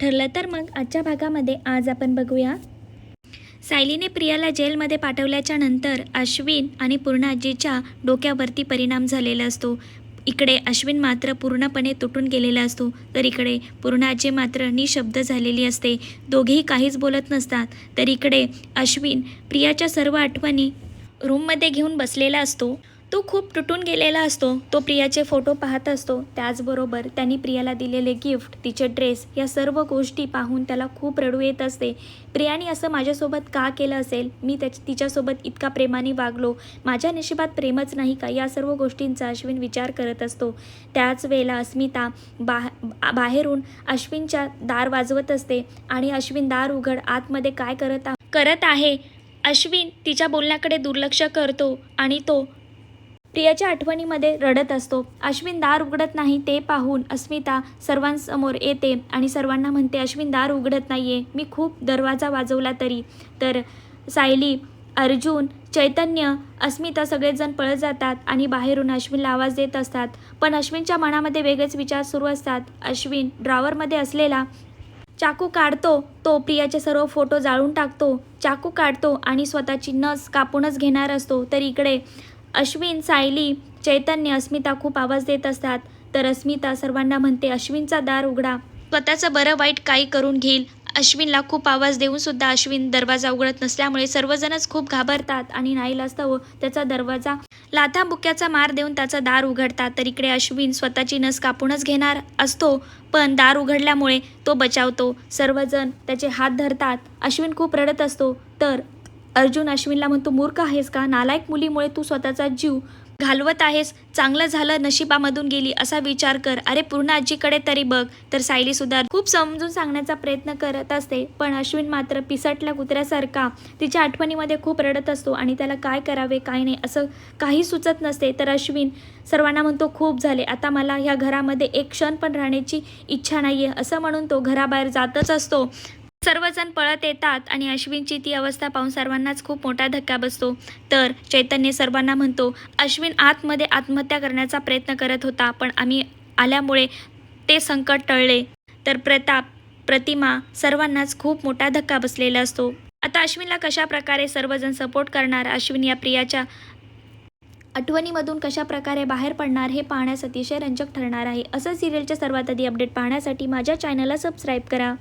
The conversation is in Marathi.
ठरलं तर मग आजच्या भागामध्ये आज आपण बघूया, सायलीने प्रियाला जेलमध्ये पाठवल्याच्या नंतर अश्विन आणि पूर्णाजीच्या डोक्यावरती परिणाम झालेला असतो। इकडे अश्विन मात्र पूर्णपणे तुटून गेलेला असतो, तर इकडे पूर्णाजी मात्र निशब्द झालेली असते। दोघेही काहीच बोलत नसतात। तर इकडे अश्विन प्रियाच्या सर्व आठवणी रूममध्ये घेऊन बसलेला असतो। तो खूप तुटून गेलेला असतो। तो प्रियाचे फोटो पाहत असतो, त्याचबरोबर त्यांनी प्रियाला दिलेले गिफ्ट, तिचे ड्रेस, या सर्व गोष्टी पाहून त्याला खूप रडू येत असते। प्रियाने असं माझ्यासोबत का केलं असेल? मी तिच्यासोबत इतका प्रेमाने वागलो, माझ्या नशिबात प्रेमच नाही का? या सर्व गोष्टींचा अश्विन विचार करत असतो। त्याच वेळेला अस्मिता बाहेरून अश्विनच्या दार वाजवत असते आणि अश्विन दार उघड, आतमध्ये काय करत आहे? अश्विन तिच्या बोलण्याकडे दुर्लक्ष करतो आणि तो प्रियाच्या आठवणीमध्ये रडत असतो। अश्विन दार उघडत नाही ते पाहून अस्मिता सर्वांसमोर येते आणि सर्वांना म्हणते, अश्विन दार उघडत नाहीये, मी खूप दरवाजा वाजवला तरी। तर सायली, अर्जुन, चैतन्य, अस्मिता सगळेजण पळत जातात आणि बाहेरून अश्विनला आवाज देत असतात। पण अश्विनच्या मनामध्ये वेगळेच विचार सुरू असतात। अश्विन ड्रॉवरमध्ये असलेला चाकू काढतो, तो प्रियाचे सर्व फोटो जाळून टाकतो। चाकू काढतो आणि स्वतःची नस कापूनच घेणार असतो। तर इकडे अश्विन, सायली, चैतन्य, अस्मिता खूप आवाज देत असतात। तर अस्मिता सर्वांना म्हणते, अश्विनचा दार उघडा, स्वतःचं बरं वाईट काही करून घेईल। अश्विनला खूप आवाज देऊन सुद्धा अश्विन दरवाजा उघडत नसल्यामुळे सर्वजणच खूप घाबरतात आणि नाईलाजास्तव त्याचा दरवाजा लाथाबुक्क्याचा मार देऊन त्याचा दार उघडतात। तर इकडे अश्विन स्वतःची नस कापूनच घेणार असतो, पण दार उघडल्यामुळे तो बचावतो। सर्वजण त्याचे हात धरतात। अश्विन खूप रडत असतो। तर अर्जुन अश्विनला म्हणतो, मूर्ख आहेस का? नालायक मुलीमुळे तू स्वतःचा जीव घालवत आहेस। चांगलं झालं नशिबामधून गेली असा विचार कर। अरे पूर्ण आजीकडे तरी बघ। तर सायली सुद्धा खूप समजून सांगण्याचा प्रयत्न करत असते, पण अश्विन मात्र पिसटल्या कुत्र्यासारखा तिच्या आठवणीमध्ये खूप रडत असतो आणि त्याला काय करावे काय नाही असं काही सुचत नसते। तर अश्विन सर्वांना म्हणतो, खूप झाले, आता मला ह्या घरामध्ये एक क्षण पण राहण्याची इच्छा नाहीये, असं म्हणून तो घराबाहेर जातच असतो। सर्वजण पळत येतात आणि अश्विनची ती अवस्था पाहून सर्वांनाच खूप मोठा धक्का बसतो। तर चैतन्य सर्वांना म्हणतो, अश्विन आतमध्ये आत्महत्या करण्याचा प्रयत्न करत होता, पण आम्ही आल्यामुळे ते संकट टळले। तर प्रतिमा सर्वांनाच खूप मोठा धक्का बसलेला असतो। आता अश्विनला कशा प्रकारे सर्वजण सपोर्ट करणार, अश्विन या प्रियाच्या आठवणीमधून कशा प्रकारे बाहेर पडणार हे पाहण्यास अतिशय रंजक ठरणार आहे। असं सिरियलच्या सर्वात आधी अपडेट पाहण्यासाठी माझ्या चॅनलला सबस्क्राईब करा।